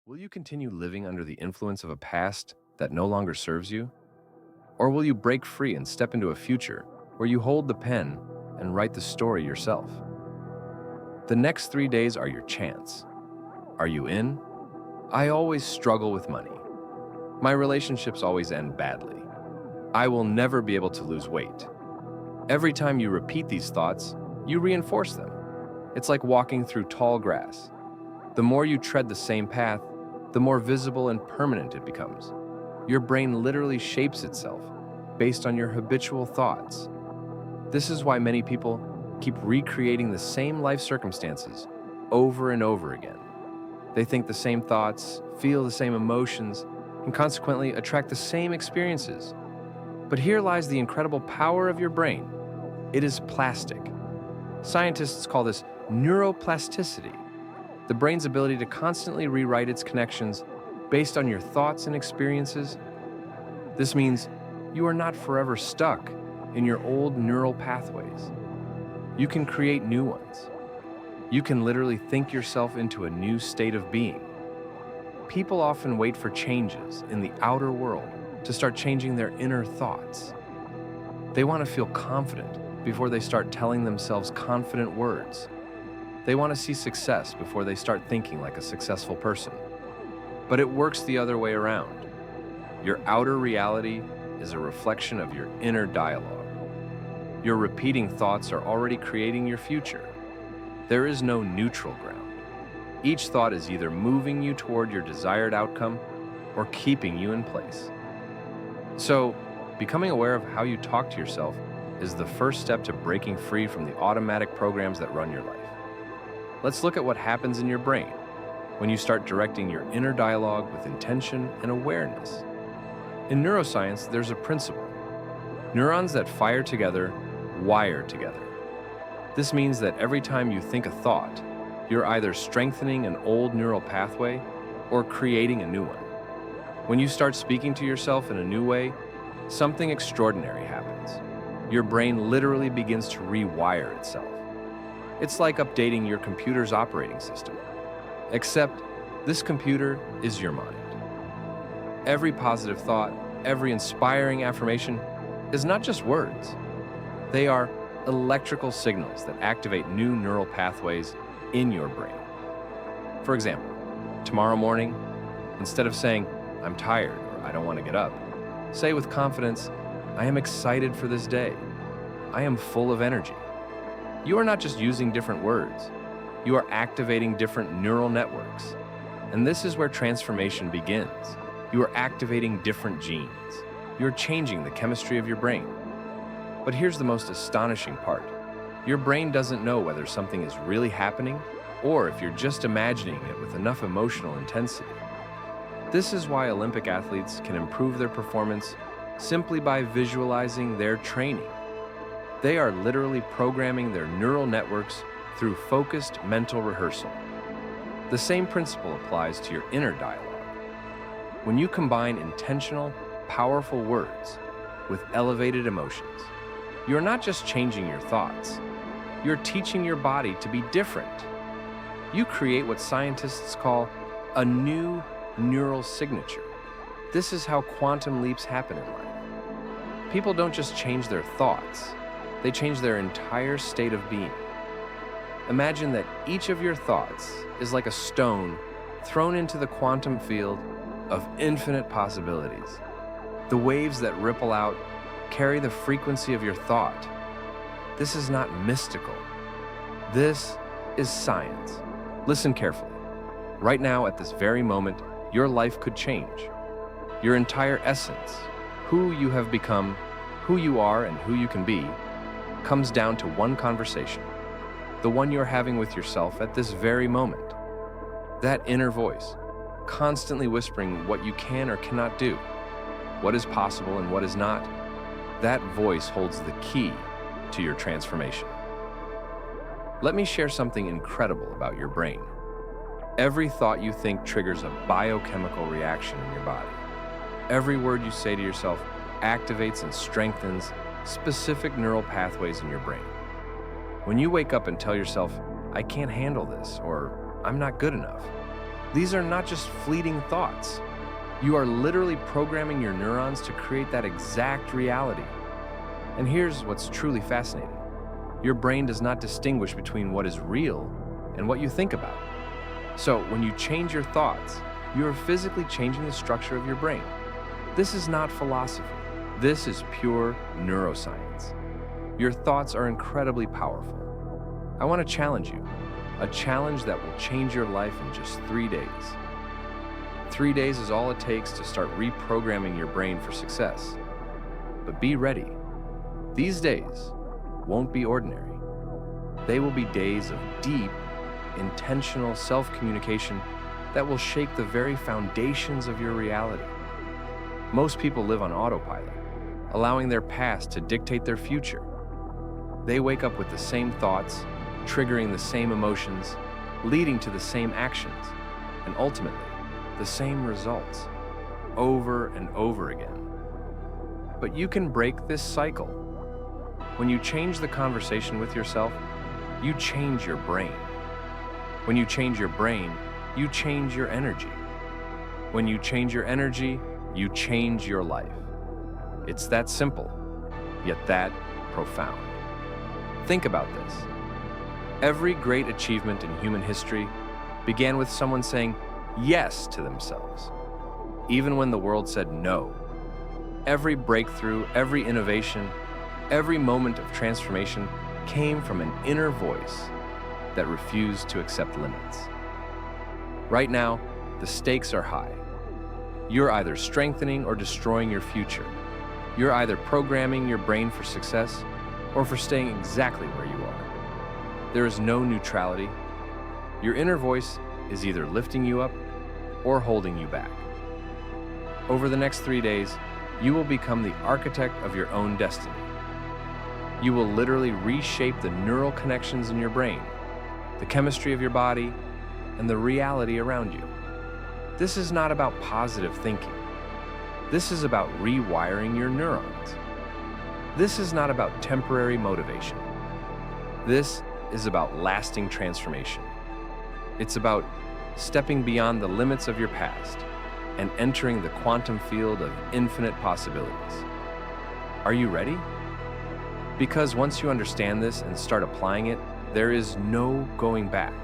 Will you continue living under the influence of a past that no longer serves you? Or will you break free and step into a future where you hold the pen and write the story yourself? The next 3 days are your chance. Are you in? I always struggle with money. My relationships always end badly. I will never be able to lose weight. Every time you repeat these thoughts, you reinforce them. It's like walking through tall grass. The more you tread the same path, the more visible and permanent it becomes. Your brain literally shapes itself based on your habitual thoughts. This is why many people keep recreating the same life circumstances over and over again. They think the same thoughts, feel the same emotions, and consequently attract the same experiences. But here lies the incredible power of your brain. It is plastic. Scientists call this neuroplasticity, the brain's ability to constantly rewrite its connections based on your thoughts and experiences. This means you are not forever stuck in your old neural pathways. You can create new ones. You can literally think yourself into a new state of being. People often wait for changes in the outer world to start changing their inner thoughts. They want to feel confident before they start telling themselves confident words. They want to see success before they start thinking like a successful person. But it works the other way around. Your outer reality is a reflection of your inner dialogue. Your repeating thoughts are already creating your future. There is no neutral ground. Each thought is either moving you toward your desired outcome or keeping you in place. So, becoming aware of how you talk to yourself is the first step to breaking free from the automatic programs that run your life. Let's look at what happens in your brain when you start directing your inner dialogue with intention and awareness. In neuroscience, there's a principle. Neurons that fire together wire together. This means that every time you think a thought, you're either strengthening an old neural pathway or creating a new one. When you start speaking to yourself in a new way, something extraordinary happens. Your brain literally begins to rewire itself. It's like updating your computer's operating system. Except, this computer is your mind. Every positive thought, every inspiring affirmation is not just words. They are electrical signals that activate new neural pathways in your brain. For example, tomorrow morning, instead of saying, "I'm tired" or "I don't want to get up," say with confidence, "I am excited for this day. I am full of energy." You are not just using different words. You are activating different neural networks. And this is where transformation begins. You are activating different genes. You're changing the chemistry of your brain. But here's the most astonishing part. Your brain doesn't know whether something is really happening or if you're just imagining it with enough emotional intensity. This is why Olympic athletes can improve their performance simply by visualizing their training. They are literally programming their neural networks through focused mental rehearsal. The same principle applies to your inner dialogue. When you combine intentional, powerful words with elevated emotions, you're not just changing your thoughts, you're teaching your body to be different. You create what scientists call a new neural signature. This is how quantum leaps happen in life. People don't just change their thoughts, they change their entire state of being. Imagine that each of your thoughts is like a stone thrown into the quantum field of infinite possibilities. The waves that ripple out carry the frequency of your thought. This is not mystical. This is science. Listen carefully. Right now, at this very moment, your life could change. Your entire essence, who you have become, who you are, and who you can be, comes down to one conversation, the one you're having with yourself at this very moment. That inner voice, constantly whispering what you can or cannot do, what is possible and what is not, that voice holds the key to your transformation. Let me share something incredible about your brain. Every thought you think triggers a biochemical reaction in your body. Every word you say to yourself activates and strengthens specific neural pathways in your brain. When you wake up and tell yourself, "I can't handle this," or "I'm not good enough," These are not just fleeting thoughts. You are literally programming your neurons to create that exact reality. And here's what's truly fascinating. Your brain does not distinguish between what is real and what you think about. So when you change your thoughts, you are physically changing the structure of your brain. This is not philosophy. This is pure neuroscience. Your thoughts are incredibly powerful. I want to challenge you, a challenge that will change your life in just 3 days. 3 days is all it takes to start reprogramming your brain for success. But be ready. These days won't be ordinary. They will be days of deep, intentional self-communication that will shake the very foundations of your reality. Most people live on autopilot, allowing their past to dictate their future. They wake up with the same thoughts, triggering the same emotions, leading to the same actions, and ultimately, the same results, over and over again. But you can break this cycle. When you change the conversation with yourself, you change your brain. When you change your brain, you change your energy. When you change your energy, you change your life. It's that simple, yet that profound. Think about this. Every great achievement in human history began with someone saying yes to themselves, even when the world said no. Every breakthrough, every innovation, every moment of transformation came from an inner voice that refused to accept limits. Right now, the stakes are high. You're either strengthening or destroying your future. You're either programming your brain for success or for staying exactly where you are. There is no neutrality. Your inner voice is either lifting you up or holding you back. Over the next 3 days, you will become the architect of your own destiny. You will literally reshape the neural connections in your brain, the chemistry of your body, and the reality around you. This is not about positive thinking. This is about rewiring your neurons. This is not about temporary motivation. This is about lasting transformation. It's about stepping beyond the limits of your past and entering the quantum field of infinite possibilities. Are you ready? Because once you understand this and start applying it, there is no going back.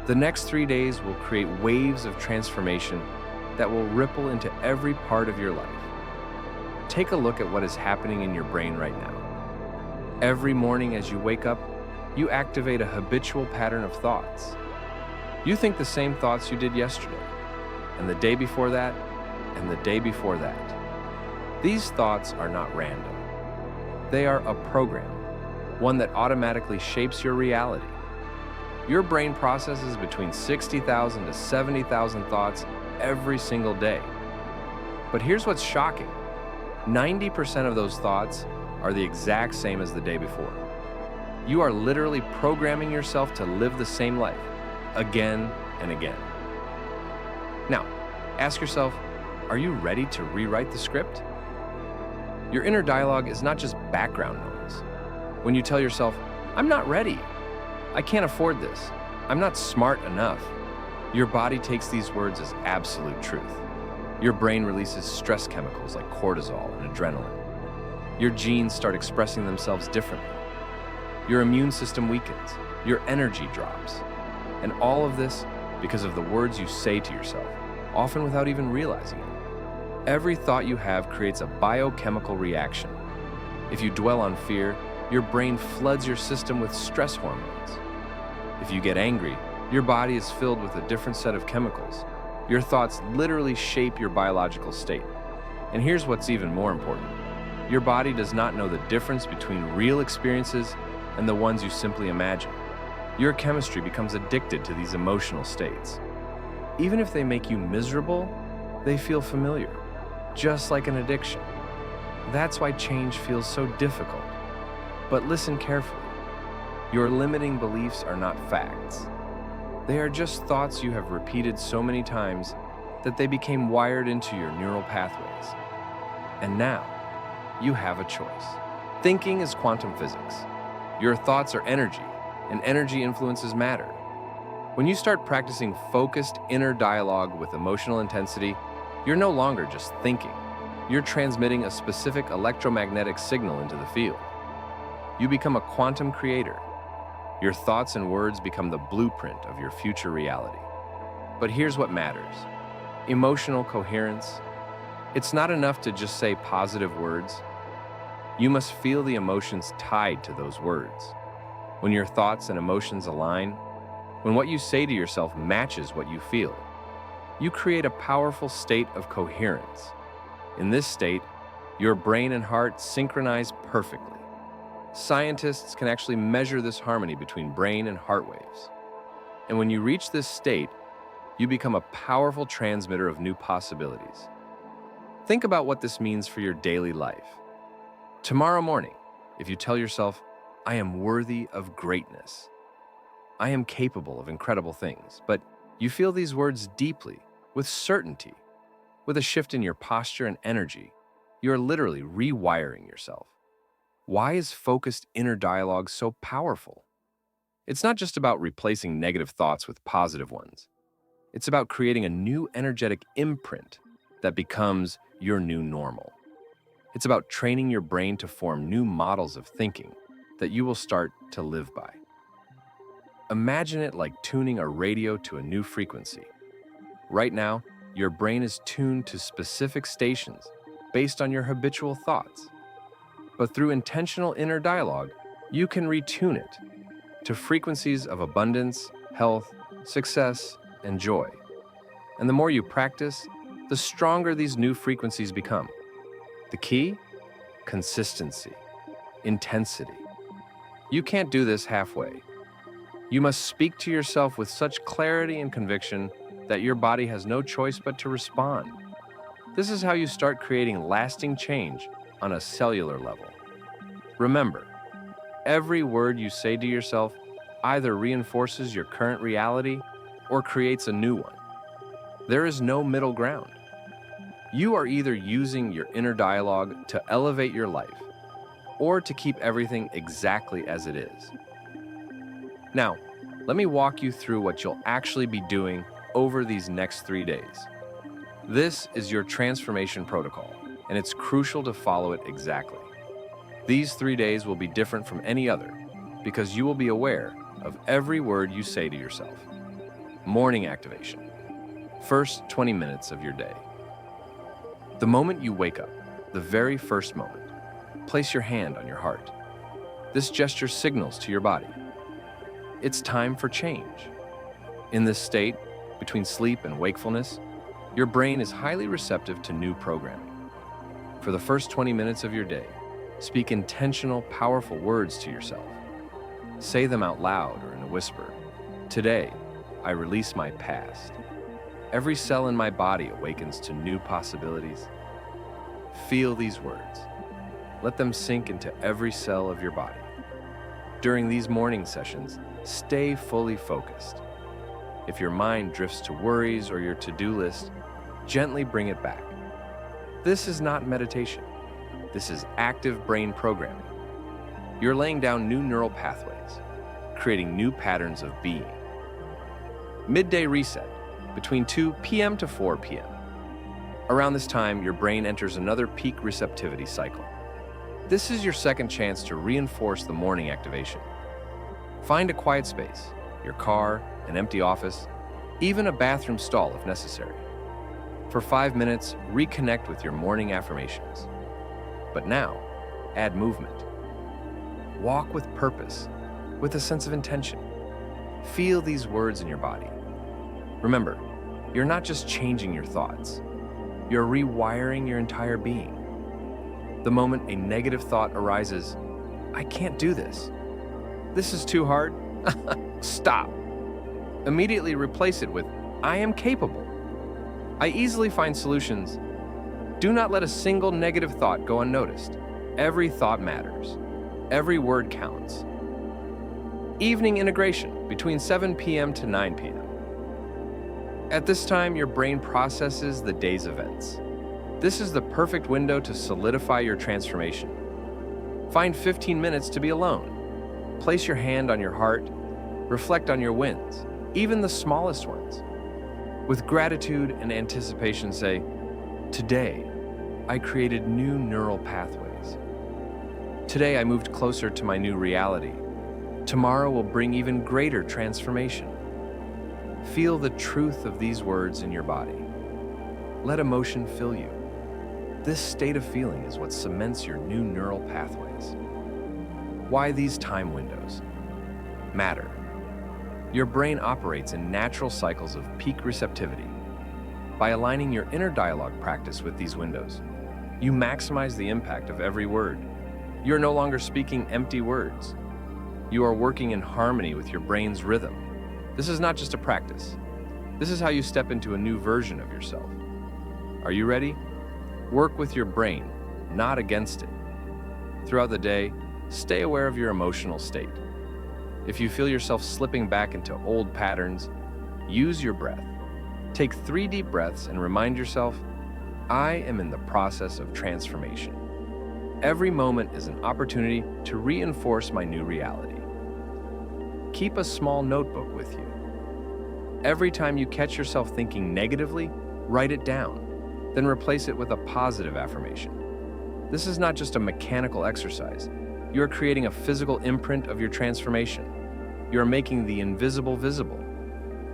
The next 3 days will create waves of transformation that will ripple into every part of your life. Take a look at what is happening in your brain right now. Every morning as you wake up, you activate a habitual pattern of thoughts. You think the same thoughts you did yesterday, and the day before that, and the day before that. These thoughts are not random. They are a program, one that automatically shapes your reality. Your brain processes between 60,000 to 70,000 thoughts every single day. But here's what's shocking. 90% of those thoughts are the exact same as the day before. You are literally programming yourself to live the same life, again and again. Now, ask yourself, are you ready to rewrite the script? Your inner dialogue is not just background noise. When you tell yourself, I'm not ready, I can't afford this, I'm not smart enough, your body takes these words as absolute truth. Your brain releases stress chemicals like cortisol and adrenaline. Your genes start expressing themselves differently. Your immune system weakens, your energy drops. And all of this because of the words you say to yourself, often without even realizing it. Every thought you have creates a biochemical reaction. If you dwell on fear, your brain floods your system with stress hormones. If you get angry, your body is filled with a different set of chemicals. Your thoughts literally shape your biological state. And here's what's even more important. Your body does not know the difference between real experiences and the ones you simply imagine. Your chemistry becomes addicted to these emotional states. Even if they make you miserable, they feel familiar, just like an addiction. That's why change feels so difficult. But listen carefully. Your limiting beliefs are not facts. They are just thoughts you have repeated so many times that they became wired into your neural pathways. And now, you have a choice. Thinking is quantum physics. Your thoughts are energy, and energy influences matter. When you start practicing focused inner dialogue with emotional intensity, you're no longer just thinking. You're transmitting a specific electromagnetic signal into the field. You become a quantum creator. Your thoughts and words become the blueprint of your future reality. But here's what matters: emotional coherence. It's not enough to just say positive words. You must feel the emotions tied to those words. When your thoughts and emotions align, when what you say to yourself matches what you feel, you create a powerful state of coherence. In this state, your brain and heart synchronize perfectly. Scientists can actually measure this harmony between brain and heart waves. And when you reach this state, you become a powerful transmitter of new possibilities. Think about what this means for your daily life. Tomorrow morning, if you tell yourself, "I am worthy of greatness. I am capable of incredible things," but you feel these words deeply, with certainty, with a shift in your posture and energy, you are literally rewiring yourself. Why is focused inner dialogue so powerful? It's not just about replacing negative thoughts with positive ones. It's about creating a new energetic imprint that becomes your new normal. It's about training your brain to form new models of thinking that you will start to live by. Imagine it like tuning a radio to a new frequency. Right now, your brain is tuned to specific stations based on your habitual thoughts. But through intentional inner dialogue, you can retune it to frequencies of abundance, health, success, and joy. And the more you practice, the stronger these new frequencies become. The key? Consistency, intensity. You can't do this halfway. You must speak to yourself with such clarity and conviction that your body has no choice but to respond. This is how you start creating lasting change on a cellular level. Remember, every word you say to yourself either reinforces your current reality or creates a new one. There is no middle ground. You are either using your inner dialogue to elevate your life or to keep everything exactly as it is. Now, let me walk you through what you'll actually be doing over these next 3 days. This is your transformation protocol, and it's crucial to follow it exactly. These 3 days will be different from any other because you will be aware of every word you say to yourself. Morning activation. First 20 minutes of your day. The moment you wake up, the very first moment, place your hand on your heart. This gesture signals to your body. It's time for change. In this state, between sleep and wakefulness, your brain is highly receptive to new programming. For the first 20 minutes of your day, speak intentional, powerful words to yourself. Say them out loud or in a whisper. Today, I release my past. Every cell in my body awakens to new possibilities. Feel these words. Let them sink into every cell of your body. During these morning sessions, stay fully focused. If your mind drifts to worries or your to-do list, gently bring it back. This is not meditation. This is active brain programming. You're laying down new neural pathways, creating new patterns of being. Midday reset, between 2 p.m. to 4 p.m. Around this time, your brain enters another peak receptivity cycle. This is your second chance to reinforce the morning activation. Find a quiet space, your car, an empty office, even a bathroom stall if necessary. For 5 minutes, reconnect with your morning affirmations. But now, add movement. Walk with purpose, with a sense of intention. Feel these words in your body. Remember, you're not just changing your thoughts, you're rewiring your entire being. The moment a negative thought arises, "I can't do this. This is too hard." Stop. Immediately replace it with, "I am capable. I easily find solutions." Do not let a single negative thought go unnoticed. Every thought matters. Every word counts. Evening integration, between 7 p.m. to 9 p.m. At this time, your brain processes the day's events. This is the perfect window to solidify your transformation. Find 15 minutes to be alone. Place your hand on your heart, reflect on your wins, even the smallest ones. With gratitude and anticipation, say, "Today, I created new neural pathways. Today, I moved closer to my new reality. Tomorrow will bring even greater transformation." Feel the truth of these words in your body. Let emotion fill you. This state of feeling is what cements your new neural pathways. Why these time windows matter. Your brain operates in natural cycles of peak receptivity. By aligning your inner dialogue practice with these windows, you maximize the impact of every word. You're no longer speaking empty words. You are working in harmony with your brain's rhythm. This is not just a practice. This is how you step into a new version of yourself. Are you ready? Work with your brain, not against it. Throughout the day, stay aware of your emotional state. If you feel yourself slipping back into old patterns, use your breath. Take 3 deep breaths and remind yourself, I am in the process of transformation. Every moment is an opportunity to reinforce my new reality. Keep a small notebook with you. Every time you catch yourself thinking negatively, write it down, then replace it with a positive affirmation. This is not just a mechanical exercise. You are creating a physical imprint of your transformation. You are making the invisible visible.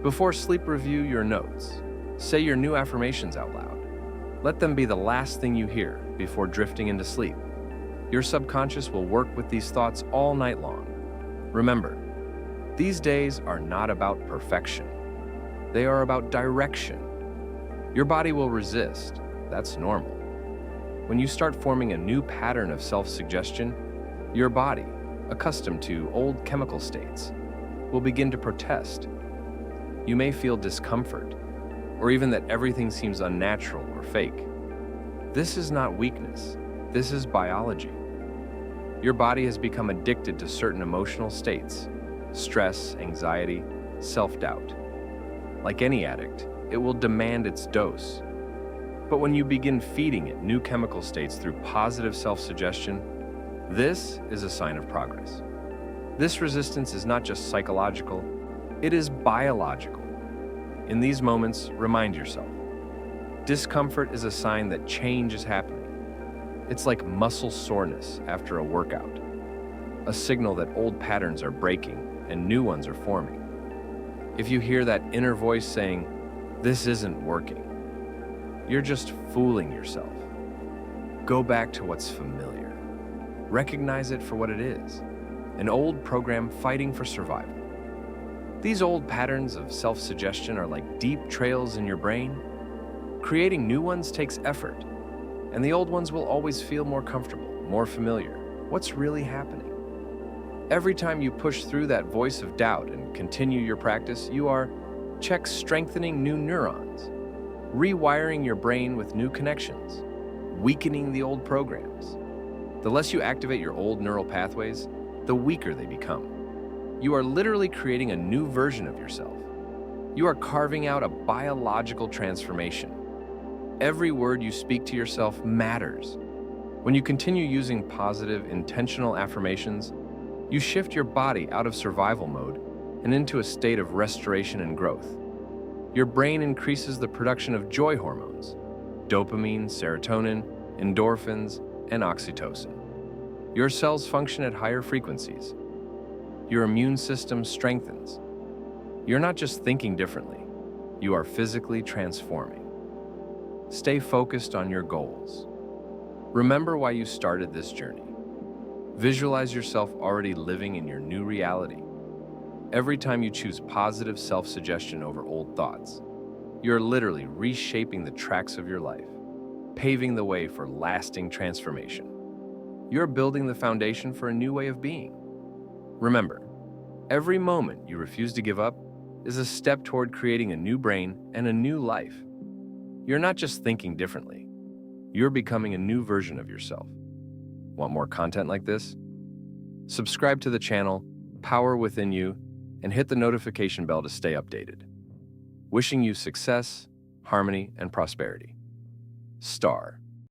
Before sleep, review your notes. Say your new affirmations out loud. Let them be the last thing you hear before drifting into sleep. Your subconscious will work with these thoughts all night long. Remember, these days are not about perfection. They are about direction. Your body will resist. That's normal. When you start forming a new pattern of self-suggestion, your body, accustomed to old chemical states, will begin to protest. You may feel discomfort, or even that everything seems unnatural or fake. This is not weakness. This is biology. Your body has become addicted to certain emotional states: stress, anxiety, self-doubt. Like any addict, it will demand its dose. But when you begin feeding it new chemical states through positive self-suggestion, this is a sign of progress. This resistance is not just psychological, it is biological. In these moments, remind yourself, discomfort is a sign that change is happening. It's like muscle soreness after a workout, a signal that old patterns are breaking and new ones are forming. If you hear that inner voice saying, "This isn't working," you're just fooling yourself. Go back to what's familiar. Recognize it for what it is, an old program fighting for survival. These old patterns of self-suggestion are like deep trails in your brain. Creating new ones takes effort, and the old ones will always feel more comfortable, more familiar. What's really happening? Every time you push through that voice of doubt and continue your practice, you are strengthening new neurons, rewiring your brain with new connections, weakening the old programs. The less you activate your old neural pathways, the weaker they become. You are literally creating a new version of yourself. You are carving out a biological transformation. Every word you speak to yourself matters. When you continue using positive, intentional affirmations, you shift your body out of survival mode and into a state of restoration and growth. Your brain increases the production of joy hormones: dopamine, serotonin, endorphins, and oxytocin. Your cells function at higher frequencies. Your immune system strengthens. You're not just thinking differently, you are physically transforming. Stay focused on your goals. Remember why you started this journey. Visualize yourself already living in your new reality. Every time you choose positive self-suggestion over old thoughts, you're literally reshaping the tracks of your life, paving the way for lasting transformation. You're building the foundation for a new way of being. Remember, every moment you refuse to give up is a step toward creating a new brain and a new life. You're not just thinking differently, you're becoming a new version of yourself. Want more content like this? Subscribe to the channel, Power Within You, and hit the notification bell to stay updated. Wishing you success, harmony, and prosperity. Star.